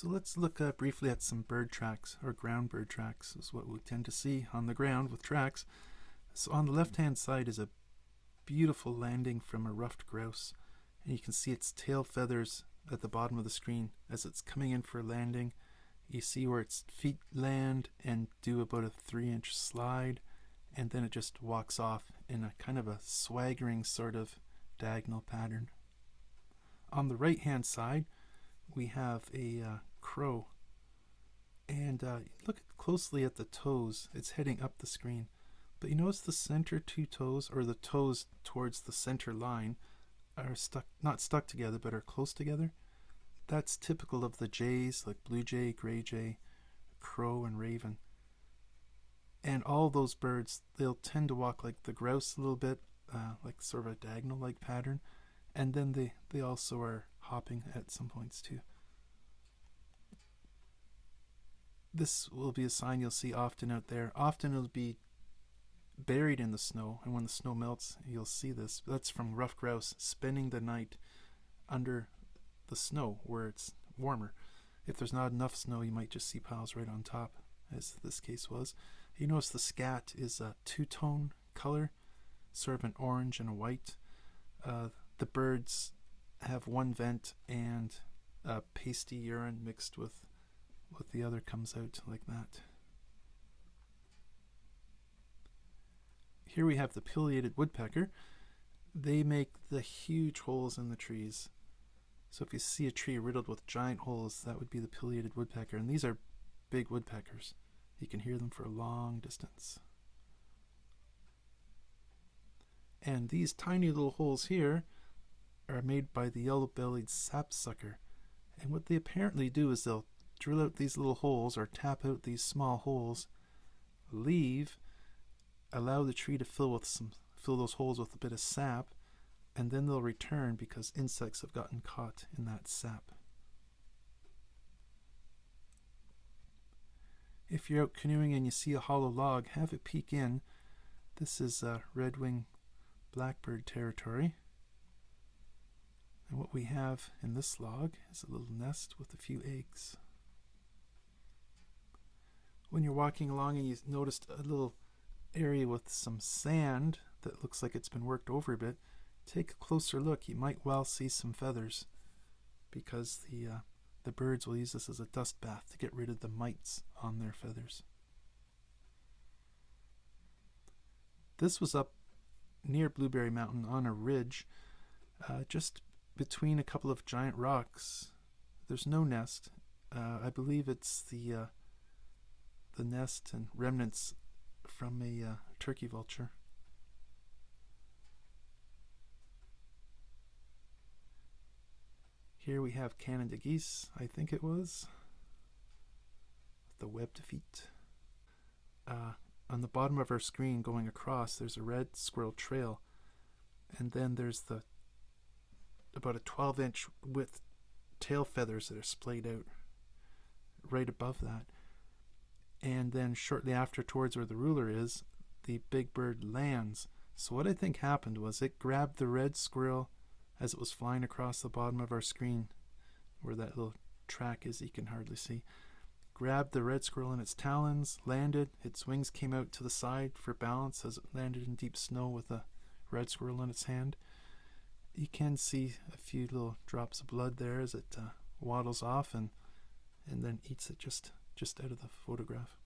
So let's look briefly at some bird tracks, or ground bird tracks is what we tend to see on the ground with tracks. So on the left hand side is a beautiful landing from a ruffed grouse, and you can see its tail feathers at the bottom of the screen as it's coming in for a landing. You see where its feet land and do about a 3-inch slide, and then it just walks off in a kind of a swaggering sort of diagonal pattern. On the right hand side we have a crow, and look closely at the toes. It's heading up the screen, but you notice the center two toes, or the toes towards the center line, are not stuck together but are close together. That's typical of the jays, like blue jay, gray jay, crow, and raven. And all those birds, they'll tend to walk like the grouse a little bit, like sort of a diagonal like pattern, and then they also are hopping at some points too. This will be a sign you'll see often out there. Often it'll be buried in the snow, and when the snow melts you'll see this. That's from ruffed grouse spending the night under the snow where it's warmer. If there's not enough snow, you might just see piles right on top, as this case was. You notice the scat is a two-tone color, sort of an orange and a white. The birds have one vent, and pasty urine mixed with the other comes out like that. Here we have the pileated woodpecker. They make the huge holes in the trees. So if you see a tree riddled with giant holes, that would be the pileated woodpecker. And these are big woodpeckers. You can hear them for a long distance. And these tiny little holes here are made by the yellow-bellied sapsucker. And what they apparently do is they'll drill out these little holes, or tap out these small holes, allow the tree to fill those holes with a bit of sap, and then they'll return because insects have gotten caught in that sap. If you're out canoeing and you see a hollow log, have a peek in. This is red-winged blackbird territory. And what we have in this log is a little nest with a few eggs. When you're walking along and you noticed a little area with some sand that looks like it's been worked over a bit, take a closer look. You might well see some feathers, because the birds will use this as a dust bath to get rid of the mites on their feathers. This was up near Blueberry Mountain on a ridge, just between a couple of giant rocks. There's no nest. I believe it's the nest and remnants from a turkey vulture. Here we have Canada geese, I think it was, with the webbed feet. On the bottom of our screen going across, there's a red squirrel trail, and then there's about a 12-inch width tail feathers that are splayed out right above that. And then shortly after, towards where the ruler is, the big bird lands. So what I think happened was it grabbed the red squirrel as it was flying across the bottom of our screen, where that little track is you can hardly see. Grabbed the red squirrel in its talons, landed, its wings came out to the side for balance as it landed in deep snow with a red squirrel in its hand. You can see a few little drops of blood there as it waddles off and then eats it just out of the photograph.